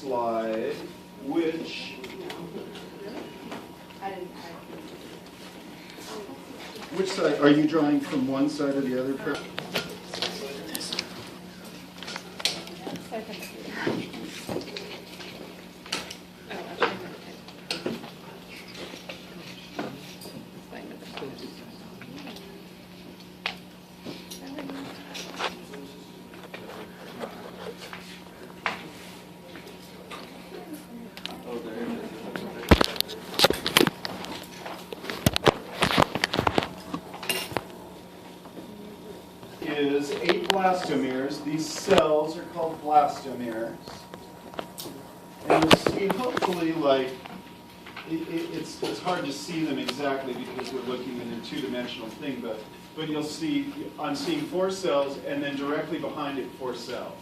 slide, which side? Are you drawing from one side or the other? Is 8 blastomeres. These cells are called blastomeres. And you'll see, hopefully, like, it's hard to see them exactly because we're looking at a two-dimensional thing, but you'll see, I'm seeing 4 cells, and then directly behind it, 4 cells.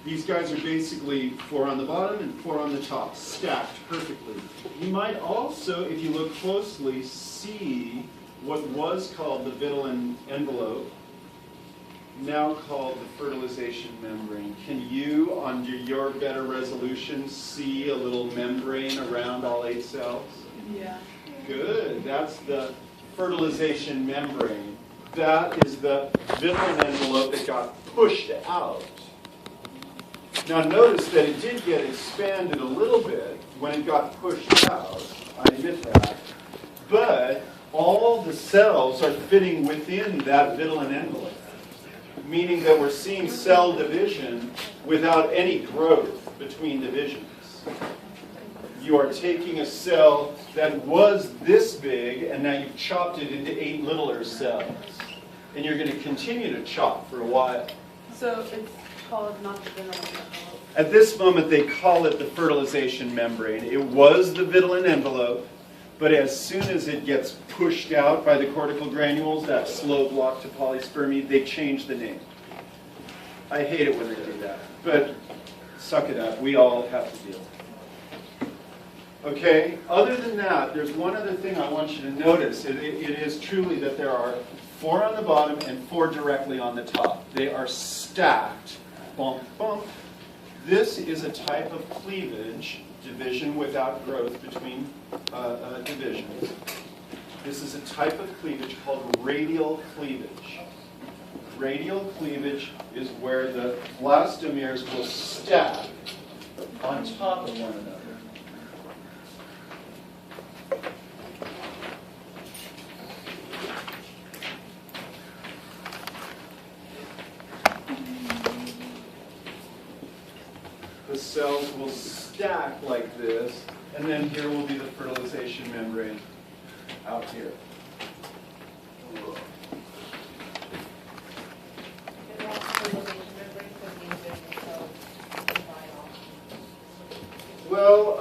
These guys are basically 4 on the bottom and 4 on the top, stacked perfectly. You might also, if you look closely, see what was called the Vitellin envelope, now called the fertilization membrane. Can you, under your better resolution, see a little membrane around all 8 cells? Yeah. Good. That's the fertilization membrane. That is the Vitellin envelope that got pushed out. Now notice that it did get expanded a little bit when it got pushed out. I admit that. But all the cells are fitting within that Vitellin envelope, meaning that we're seeing cell division without any growth between divisions. You are taking a cell that was this big, and now you've chopped it into 8 littler cells. And you're going to continue to chop for a while. So it's called not the Vitellin envelope. At this moment, they call it the fertilization membrane. It was the Vitellin envelope, but as soon as it gets pushed out by the cortical granules, that slow block to polyspermy, they change the name. I hate it when they do that, but suck it up. We all have to deal. Okay, other than that, there's one other thing I want you to notice. It is truly that there are 4 on the bottom and 4 directly on the top. They are stacked. Bump, bump. This is a type of cleavage, division without growth between divisions. This is a type of cleavage called radial cleavage. Radial cleavage is where the blastomeres will stack on top of one another. The cells will stack like this, and then here will be the fertilization membrane out here. Well,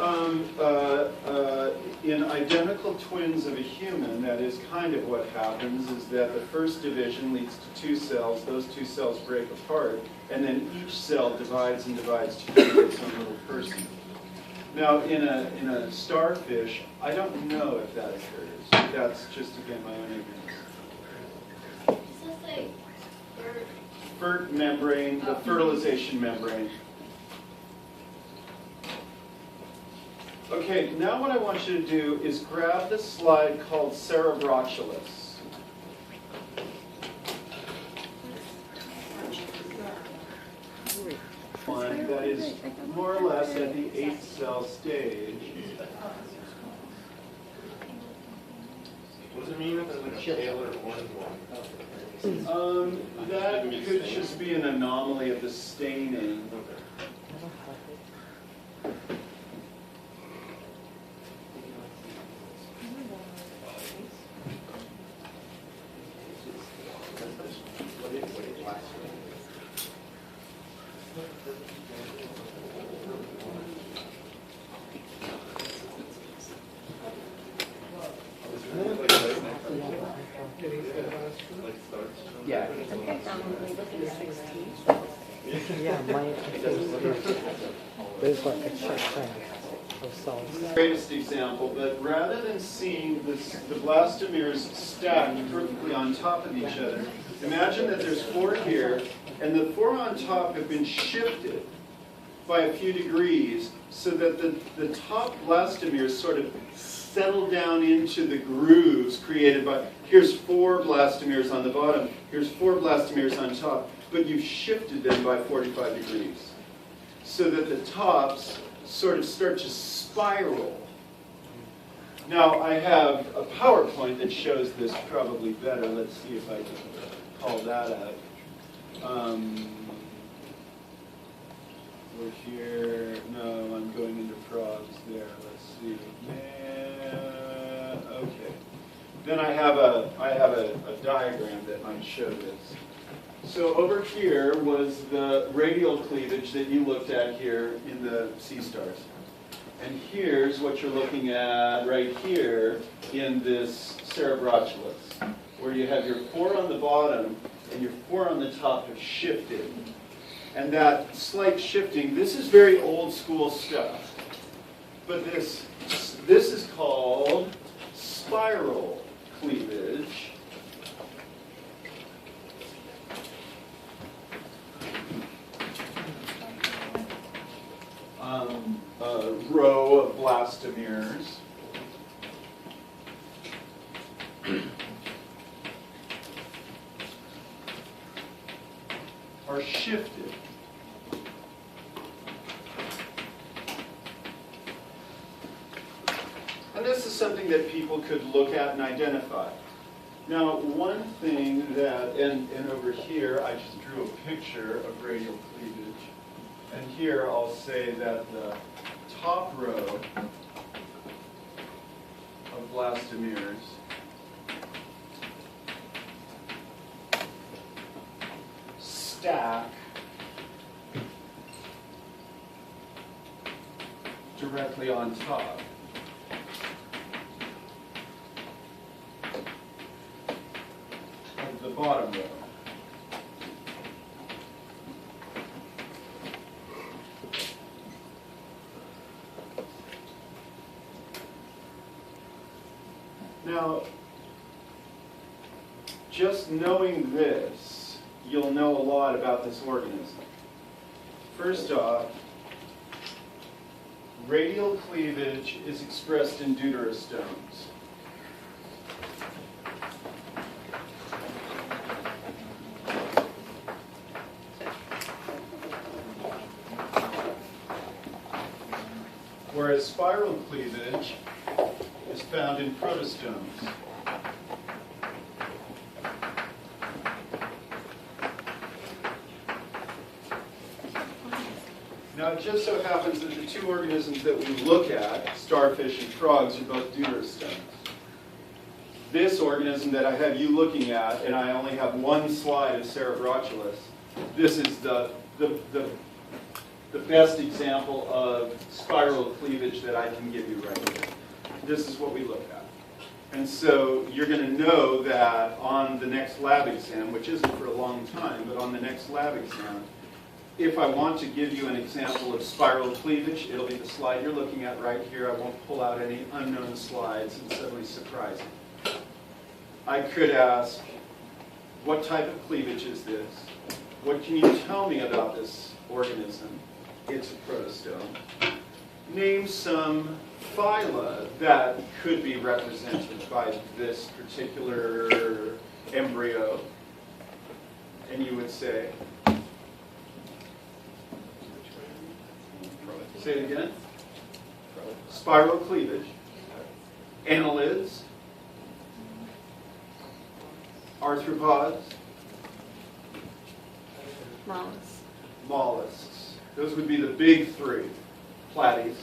in identical twins of a human, that is kind of what happens, is that the first division leads to 2 cells, those 2 cells break apart, and then each cell divides and divides to create its own little person. Now, in a starfish, I don't know if that occurs. That's just, again, my own ignorance. Fert membrane, the fertilization membrane. Okay, now what I want you to do is grab the slide called Cerebrotulus. One that is more or less at the 8-cell stage. What does it mean if it's like a tail or orange one? That could just be an anomaly of the staining. Yeah. Yeah, there's like a check thing of cells. Greatest example, but rather than seeing the blastomeres stacked perfectly on top of each other, imagine that there's 4 here, and the 4 on top have been shifted by a few degrees so that the top blastomeres sort of settle down into the grooves created by, here's 4 blastomeres on the bottom, here's 4 blastomeres on top, but you've shifted them by 45 degrees so that the tops sort of start to spiral. Now, I have a PowerPoint that shows this probably better. Let's see if I can call that up. We're here. No, I'm going into frogs there. Let's see. Yeah, okay. Then I have a diagram that might show this. So over here was the radial cleavage that you looked at here in the sea stars. And here's what you're looking at right here in this Cerebrotulus, where you have your 4 on the bottom and your 4 on the top have shifted. And that slight shifting, this is very old school stuff. But this is called spiral cleavage. A row of blastomeres. Are shifted. And this is something that people could look at and identify. Now, one thing that, and over here, I just drew a picture of radial cleavage. And here I'll say that the top row of blastomeres stack directly on top. Of the bottom row. Now, just knowing this, you'll know a lot about this organism. First off, radial cleavage is expressed in deuterostomes. Whereas spiral cleavage is found in protostomes. Now, it just so happens that the 2 organisms that we look at, starfish and frogs, are both deuterostomes. This organism that I have you looking at, and I only have one slide of Cerebrotulus, this is the best example of spiral cleavage that I can give you right here. This is what we look at. And so you're going to know that on the next lab exam, which isn't for a long time, but on the next lab exam, if I want to give you an example of spiral cleavage, it'll be the slide you're looking at right here. I won't pull out any unknown slides and suddenly surprise you. I could ask, what type of cleavage is this? What can you tell me about this organism? It's a protostome. Name some phyla that could be represented by this particular embryo. And you would say, say it again. Spiral cleavage. Annelids. Arthropods. Mollusks. Mollusks. Those would be the big 3. Platies.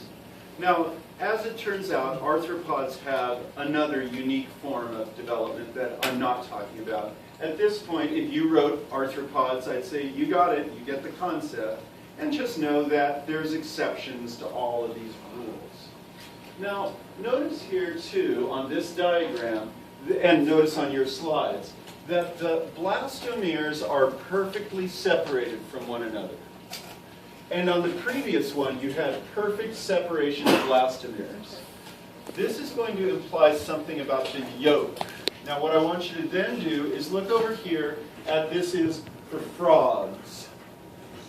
Now, as it turns out, arthropods have another unique form of development that I'm not talking about. At this point, if you wrote arthropods, I'd say you got it, you get the concept, and just know that there's exceptions to all of these rules. Now, notice here too, on this diagram, and notice on your slides, that the blastomeres are perfectly separated from one another. And on the previous one, you had perfect separation of blastomeres. This is going to imply something about the yolk. Now, what I want you to then do is look over here at this is for frogs.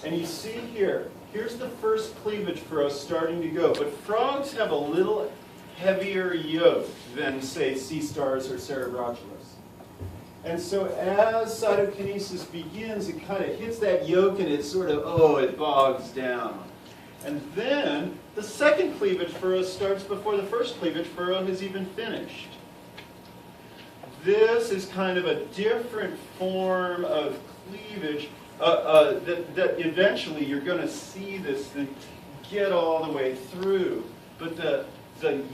And you see here, Here's the first cleavage furrow starting to go. But frogs have a little heavier yolk than, say, sea stars or Cerebrotulus. And so as cytokinesis begins, it kind of hits that yolk and it sort of, it bogs down. And then the second cleavage furrow starts before the first cleavage furrow has even finished. This is kind of a different form of cleavage that eventually you're going to see this thing get all the way through. But the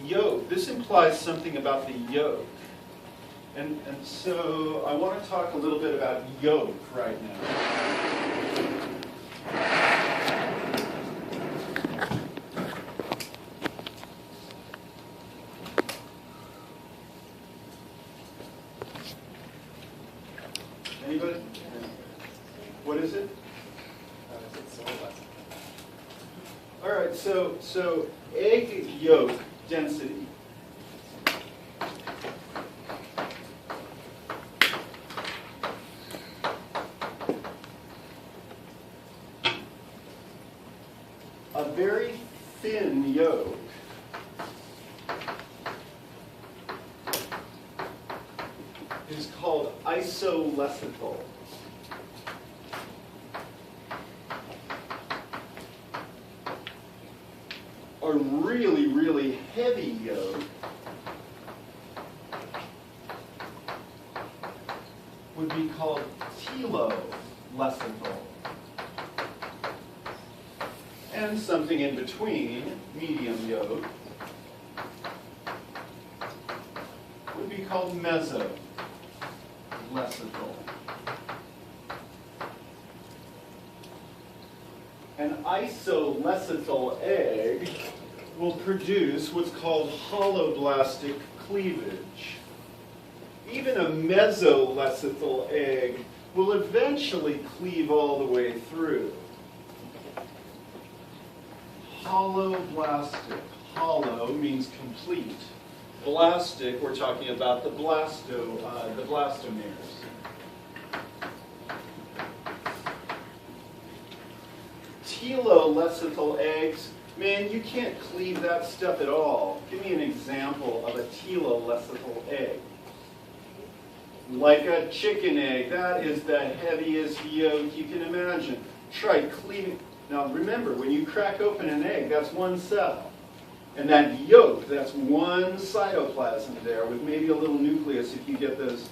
yolk, this implies something about the yolk. And so I want to talk a little bit about yolk right now. Anybody? What is it? All right, so egg yolk density. A very thin yolk is called isolecithal. A really, really heavy yolk would be called telolecithal. And something in between, medium yolk, would be called mesolecithal. An isolecithal egg will produce what's called holoblastic cleavage. Even a mesolecithal egg will eventually cleave all the way through. Holoblastic. Holo means complete. Blastic, we're talking about the blastomeres. Telolecithal eggs, man, you can't cleave that stuff at all. Give me an example of a telolecithal egg. Like a chicken egg, that is the heaviest yolk you can imagine. Try cleaving. Now remember, when you crack open an egg, that's one cell. And that yolk, that's one cytoplasm there with maybe a little nucleus. If you get those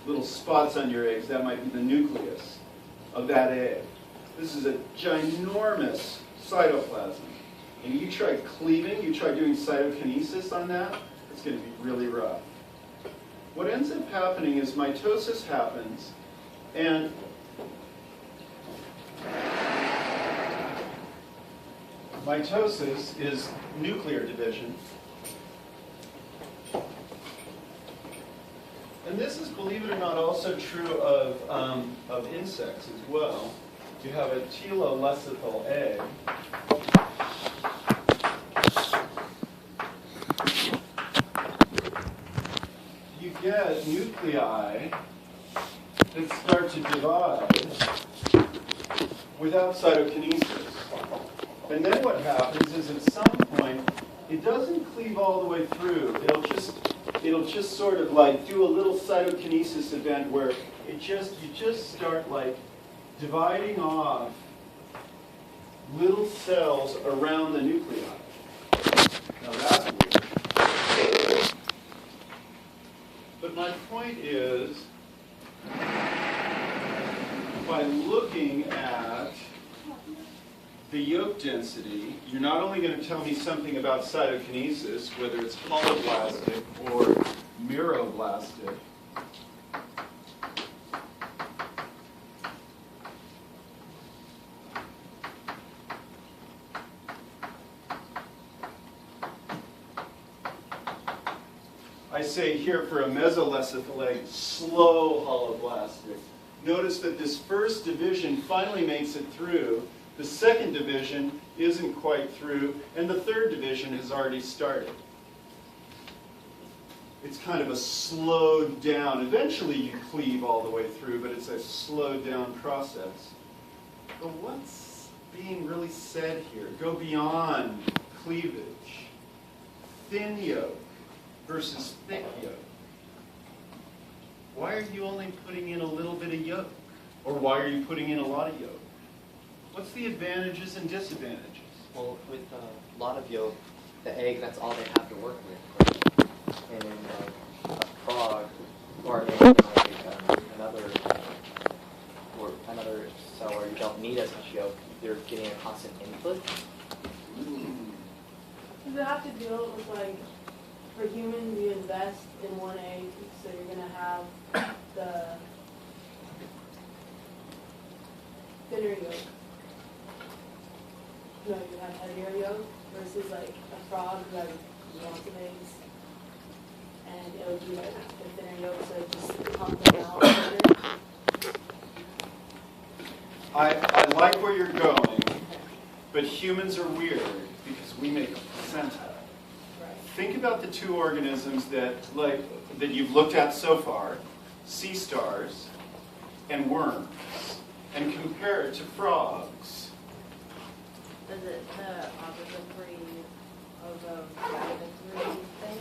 little spots on your eggs, that might be the nucleus of that egg. This is a ginormous cytoplasm. And you try cleaving, you try doing cytokinesis on that, it's going to be really rough. What ends up happening is mitosis happens, and mitosis is nuclear division. And this is, believe it or not, also true of insects as well. You have a telolecithal egg. You get nuclei that start to divide without cytokinesis. And then what happens is at some point, it doesn't cleave all the way through. It'll just sort of like do a little cytokinesis event where you just start like dividing off little cells around the nuclei. Now that's weird. But my point is, by looking at the yolk density, you're not only going to tell me something about cytokinesis, whether it's holoblastic or meroblastic, I say here for a mesolecithal egg, slow holoblastic. Notice that this first division finally makes it through. The second division isn't quite through, and the third division has already started. It's kind of a slowed down. Eventually you cleave all the way through, but it's a slowed down process. But what's being really said here? Go beyond cleavage. Thin yolk versus thick yolk. Why are you only putting in a little bit of yolk? Or why are you putting in a lot of yolk? What's the advantages and disadvantages? Well, with a lot of yolk, the egg, that's all they have to work with. And in a frog, or in another cell where you don't need as much yolk, you're getting a constant input. Does it have to deal with, like, for humans, you invest in one egg, so you're gonna have the thinner yolk. No, you have heavier yolk versus like a frog who has lots of eggs. And it would be like the thinner yolk, so it just pumps them out better. I like where you're going, but humans are weird because we make a placenta. Right. Think about the two organisms that you've looked at so far, sea stars and worms, and compare it to frogs. Is it the obligatory ovary thing?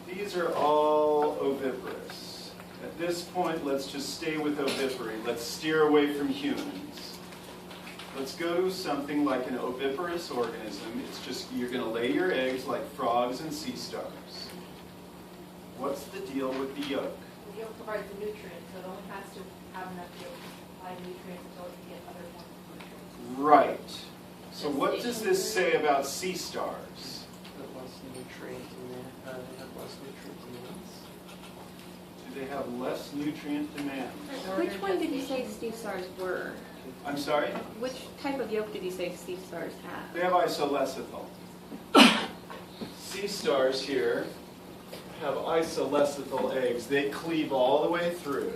These are all oviparous. At this point, let's just stay with ovipary. Let's steer away from humans. Let's go to something like an oviparous organism. It's just, you're going to lay your eggs like frogs and sea stars. What's the deal with the yolk? The yolk provides the nutrients, so it only has to have enough yolk to supply nutrients until it can get other forms of nutrients. Right. So what does this say about sea stars? Less nutrient in there. They have less nutrient demands. Do they have less nutrient demand? Which one did you say sea stars were? I'm sorry? Which type of yolk did you say sea stars have? They have isolecithal. Sea stars here have isolecithal eggs. They cleave all the way through.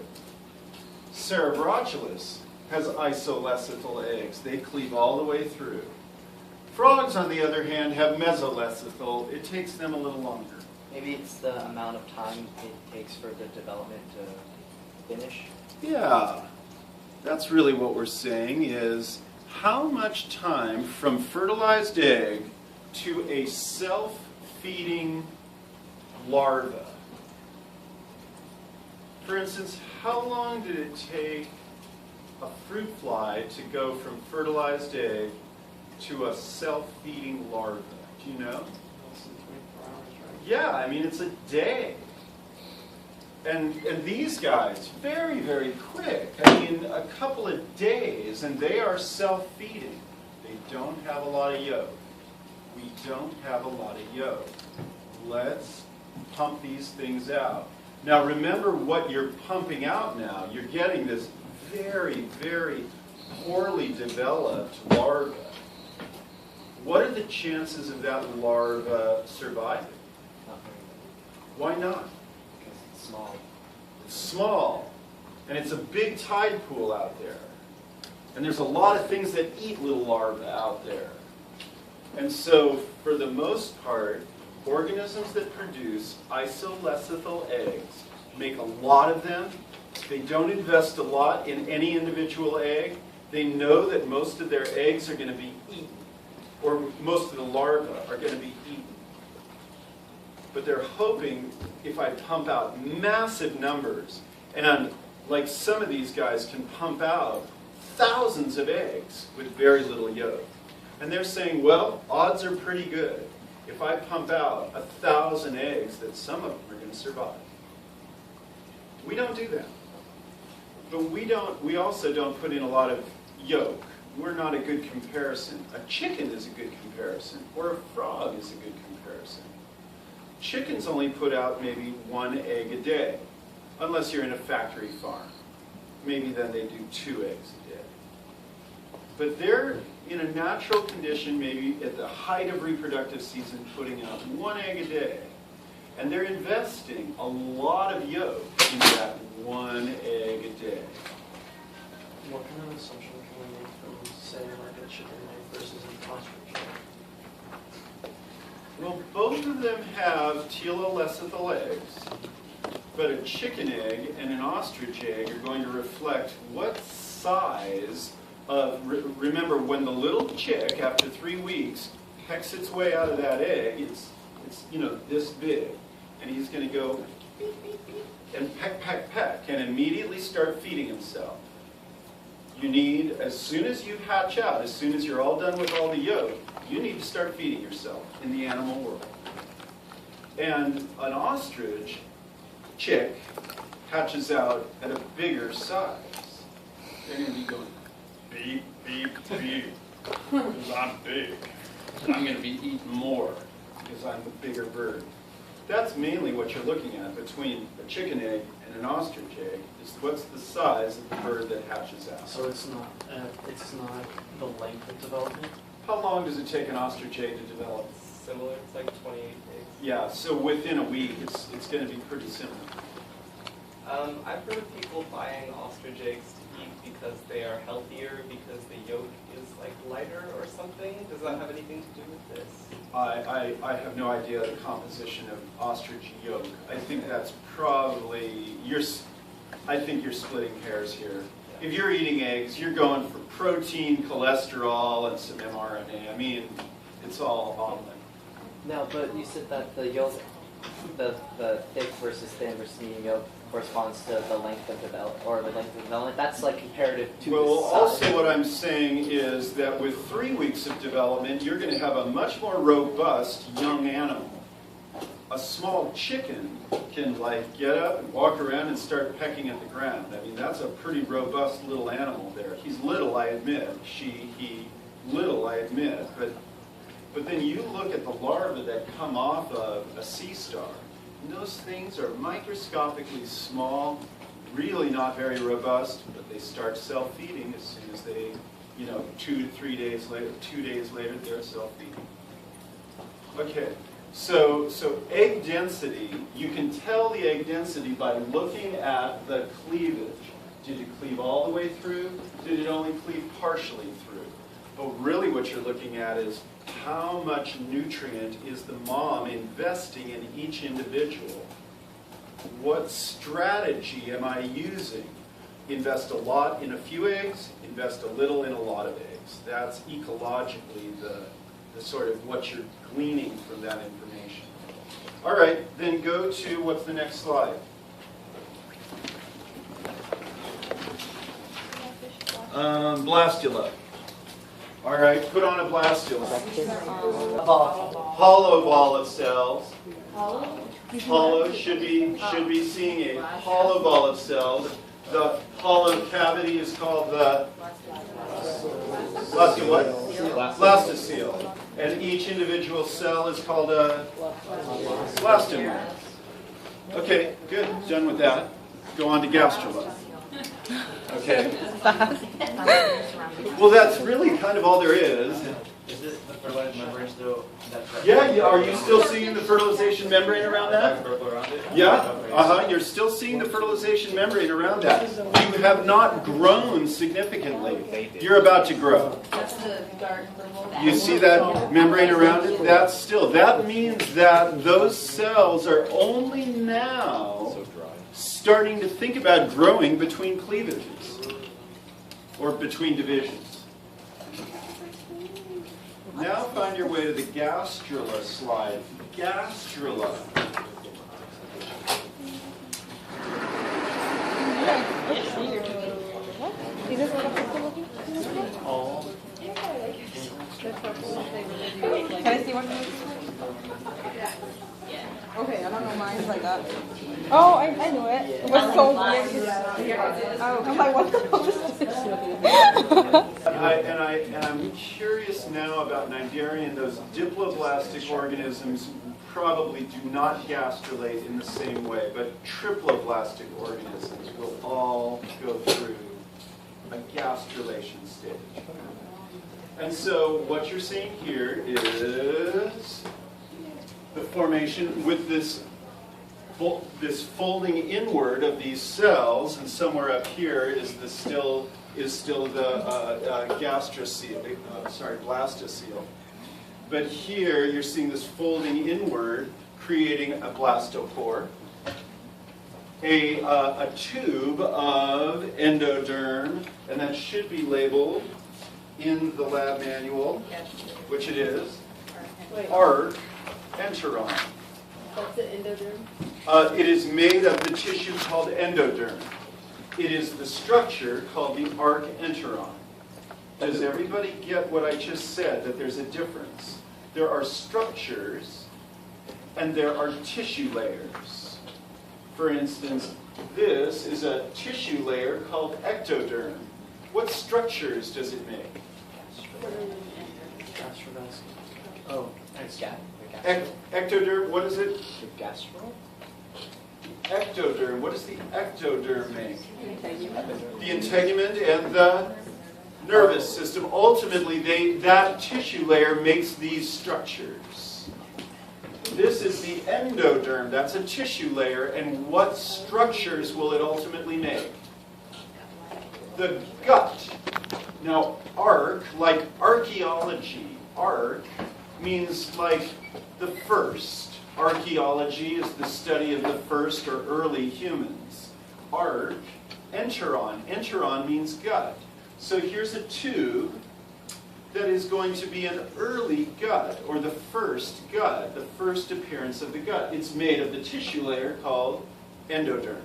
Cerebrotulus has isolecithal eggs. They cleave all the way through. Frogs, on the other hand, have mesolecithal. It takes them a little longer. Maybe it's the amount of time it takes for the development to finish. Yeah, that's really what we're saying is how much time from fertilized egg to a self-feeding larva. For instance, how long did it take a fruit fly to go from fertilized egg to a self-feeding larva? Do you know? Less than 24 hours, right? Yeah, I mean, it's a day. And these guys, very, very quick. I mean, a couple of days, and they are self-feeding. They don't have a lot of yolk. We don't have a lot of yolk. Let's pump these things out. Now, remember what you're pumping out now. You're getting this very, very poorly developed larva. What are the chances of that larva surviving? Not very good, Why not? because it's small. It's small, and it's a big tide pool out there. And there's a lot of things that eat little larvae out there. And so, for the most part, organisms that produce isolecithal eggs make a lot of them. They don't invest a lot in any individual egg. They know that most of their eggs are going to be eaten, or most of the larvae are going to be eaten. But they're hoping if I pump out massive numbers, and like some of these guys can pump out thousands of eggs with very little yolk. And they're saying, well, odds are pretty good. If I pump out 1,000 eggs, that some of them are going to survive. We don't do that. But we also don't put in a lot of yolk. We're not a good comparison. A chicken is a good comparison, or a frog is a good comparison. Chickens only put out maybe 1 egg a day, unless you're in a factory farm. Maybe then they do 2 eggs a day. But they're in a natural condition, maybe at the height of reproductive season, putting out 1 egg a day. And they're investing a lot of yolk in that 1 egg a day. What kind of assumption can we make from, say, like a chicken egg versus an ostrich egg? Well, both of them have telolecithal eggs, but a chicken egg and an ostrich egg are going to reflect what size remember, when the little chick, after 3 weeks, pecks its way out of that egg, it's this big, and he's going to go beep, beep, beep, and peck, peck, peck, and immediately start feeding himself. You need, as soon as you hatch out, as soon as you're all done with all the yolk, you need to start feeding yourself in the animal world. And an ostrich chick hatches out at a bigger size. They're going to be going beep, beep, beep, because I'm big. I'm going to be eating more because I'm the bigger bird. That's mainly what you're looking at between a chicken egg and an ostrich egg, is what's the size of the bird that hatches out. So it's not the length of development? How long does it take an ostrich egg to develop? Similar, it's like 28 days. Yeah, so within a week, it's going to be pretty similar. I've heard of people buying ostrich eggs to eat because they are healthier, because the yolk is like lighter or something. Does that have anything to do with this? I have no idea the composition of ostrich yolk. I think that's probably, I think you're splitting hairs here. If you're eating eggs, you're going for protein, cholesterol, and some mRNA. I mean, it's all omelet. No, but you said that the yolk, the thick versus thin versus medium yolk corresponds to the length of development, or the length of development. That's like comparative to Well, the size. also what I'm saying is that with 3 weeks of development, you're going to have a much more robust young animal. A small chicken can like get up and walk around and start pecking at the ground. I mean, that's a pretty robust little animal there. He's little, I admit. He, little, I admit. But then you look at the larvae that come off of a sea star, and those things are microscopically small, really not very robust, but they start self-feeding as soon as they, 2 to 3 days later, 2 days later, they're self-feeding. Okay, so egg density, you can tell the egg density by looking at the cleavage. Did it cleave all the way through? Did it only cleave partially through? But really what you're looking at is how much nutrient is the mom investing in each individual? What strategy am I using? Invest a lot in a few eggs, invest a little in a lot of eggs. That's ecologically the sort of what you're gleaning from that information. All right, then go to, what's the next slide? Blastula. All right, put on a blastula. Hollow ball of cells. Hollow should be seeing a hollow ball of cells. The hollow cavity is called the blastocele. And each individual cell is called a blastomere. Okay, good. Done with that. Go on to gastrula. Okay. Well, that's really kind of all there is. Is it the fertilized membrane still? Yeah, are you still seeing the fertilization membrane around that? Yeah, you're still seeing the fertilization membrane around that. You have not grown significantly. You're about to grow. That's the dark purple. You see that membrane around it? That means that those cells are only now starting to think about growing between cleavages or between divisions. Now find your way to the gastrula slide. Gastrula. Can I see one? Okay, I don't know mine's like that. Oh, I knew it. It was so weird. I'm like, what the hell is this? And I'm curious now about Cnidarian. Those diploblastic organisms probably do not gastrulate in the same way, but triploblastic organisms will all go through a gastrulation stage. And so what you're seeing here is the formation with this folding inward of these cells, and somewhere up here is still the blastocele. But here you're seeing this folding inward, creating a blastopore. a tube of endoderm, and that should be labeled in the lab manual, which it is, Wait, arc enteron. what's the endoderm? It is made of the tissue called endoderm. It is the structure called the arc enteron. Does everybody get what I just said, that there's a difference? There are structures and there are tissue layers. For instance, this is a tissue layer called ectoderm. What structures does it make? Oh, Ectoderm, what is it? Gastro? Ectoderm, what does the ectoderm make? The integument and the nervous system. Ultimately, that tissue layer makes these structures. This is the endoderm, that's a tissue layer, and what structures will it ultimately make? The gut. Now, arc, like archaeology, arc means like the first. Archaeology is the study of the first or early humans. Arc, enteron. Enteron means gut. So here's a tube that is going to be an early gut, or the first gut, the first appearance of the gut. It's made of the tissue layer called endoderm.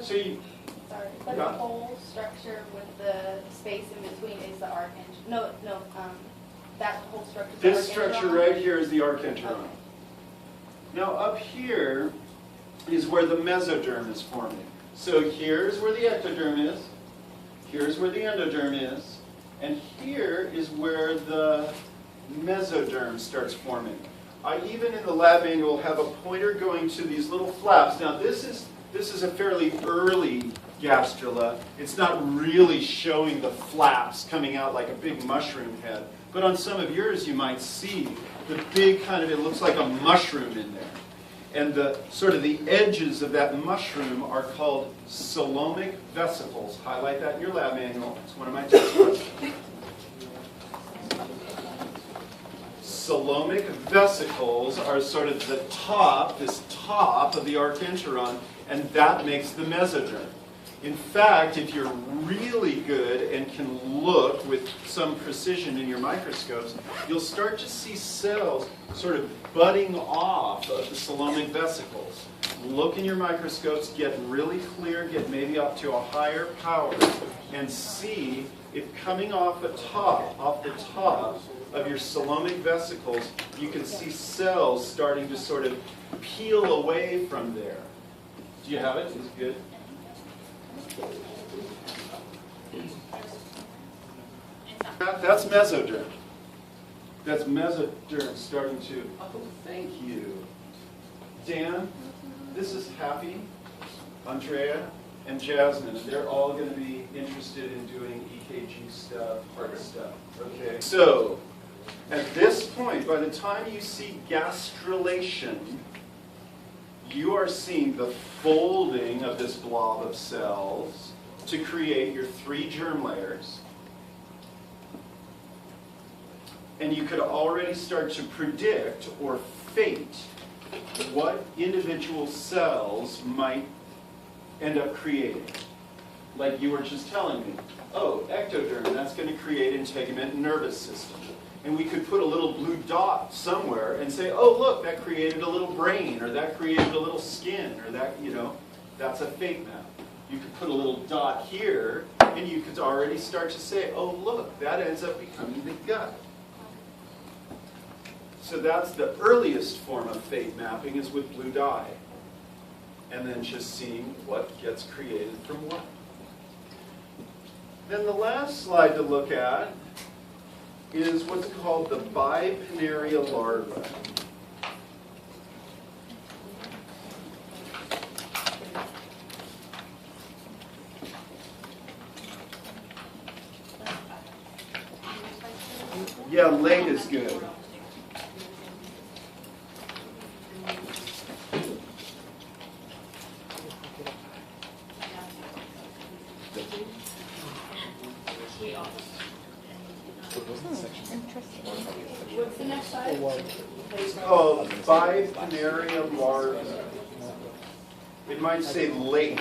So you, Sorry, but Yeah. the whole structure with the space in between is the arc engine. No, that whole structure. this structure right here is the arc enteron. Now up here is where the mesoderm is forming. So here's where the ectoderm is, here's where the endoderm is, and here is where the mesoderm starts forming. I even in the lab manual have a pointer going to these little flaps. Now this is a fairly early gastrula. It's not really showing the flaps coming out like a big mushroom head. But on some of yours you might see the big kind of, it looks like a mushroom in there. And the sort of the edges of that mushroom are called coelomic vesicles. Highlight that in your lab manual. It's one of my test questions. Coelomic vesicles are sort of the top, this top of the arc enteron, and that makes the mesoderm. In fact, if you're really good and can look with some precision in your microscopes, you'll start to see cells sort of budding off of the coelomic vesicles. Look in your microscopes, get really clear, get maybe up to a higher power, and see if coming off the top of your coelomic vesicles, you can see cells starting to sort of peel away from there. Do you have it? Is it good? That's mesoderm. That's mesoderm starting to, oh, thank you. Dan, this is Happy, Andrea, and Jasmine. They're all going to be interested in doing EKG stuff, heart stuff. Okay. So, at this point, by the time you see gastrulation, you are seeing the folding of this blob of cells to create your 3 germ layers. And you could already start to predict or fate what individual cells might end up creating. Like you were just telling me, oh, ectoderm, that's going to create integument and nervous system. And we could put a little blue dot somewhere and say, oh, look, that created a little brain, or that created a little skin, or that, that's a fate map. You could put a little dot here, and you could already start to say, oh, look, that ends up becoming the gut. So that's the earliest form of fate mapping, is with blue dye. And then just seeing what gets created from what. Then the last slide to look at is what's called the bipinnaria larva. Yeah, late is good. What's the next slide? It's called bipinnaria larva. It might say late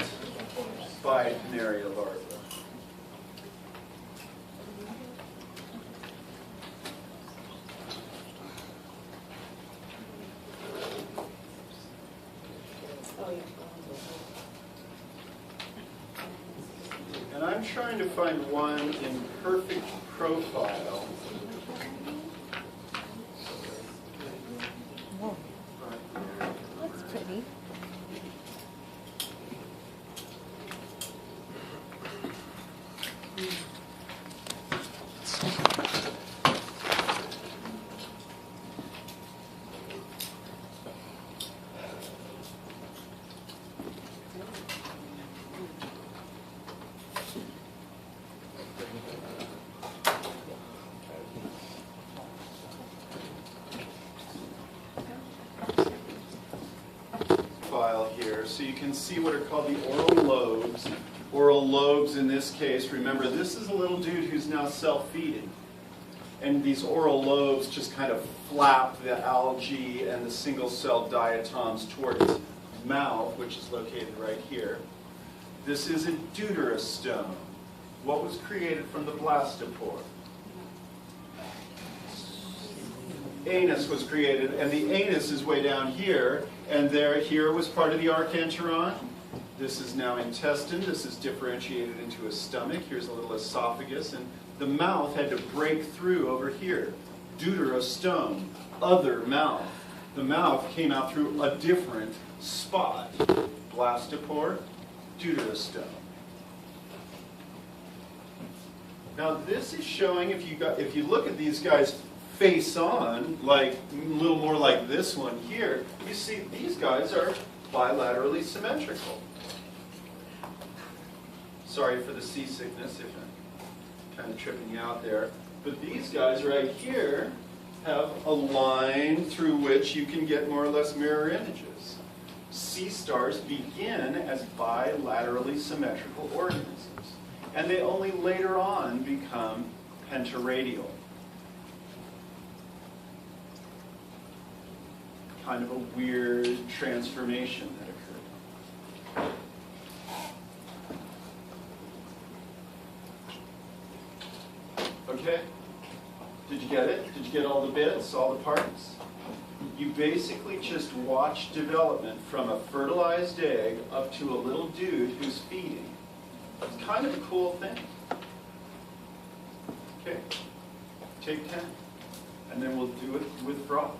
bipinnaria larva. Oh, yeah. And I'm trying to find one in perfect profile. Whoa, that's pretty. File here, so you can see what are called the oral lobes. Oral lobes in this case, remember this is a little dude who's now self-feeding. And these oral lobes just kind of flap the algae and the single-celled diatoms toward its mouth, which is located right here. This is a deuterostome. What was created from the blastopore? Anus was created, and the anus is way down here, and here was part of the archenteron. This is now intestine. This is differentiated into a stomach. Here's a little esophagus, and the mouth had to break through over here. Deuterostome, other mouth. The mouth came out through a different spot. Blastopore, deuterostome. Now this is showing, if you look at these guys face on, like a little more like this one here, you see these guys are bilaterally symmetrical. Sorry for the seasickness if I'm kind of tripping you out there. But these guys right here have a line through which you can get more or less mirror images. Sea stars begin as bilaterally symmetrical organisms, and they only later on become pentaradial. Kind of a weird transformation that occurred. Okay? Did you get it? Did you get all the bits, all the parts? You basically just watch development from a fertilized egg up to a little dude who's feeding. It's kind of a cool thing. Okay, take 10. And then we'll do it with froth.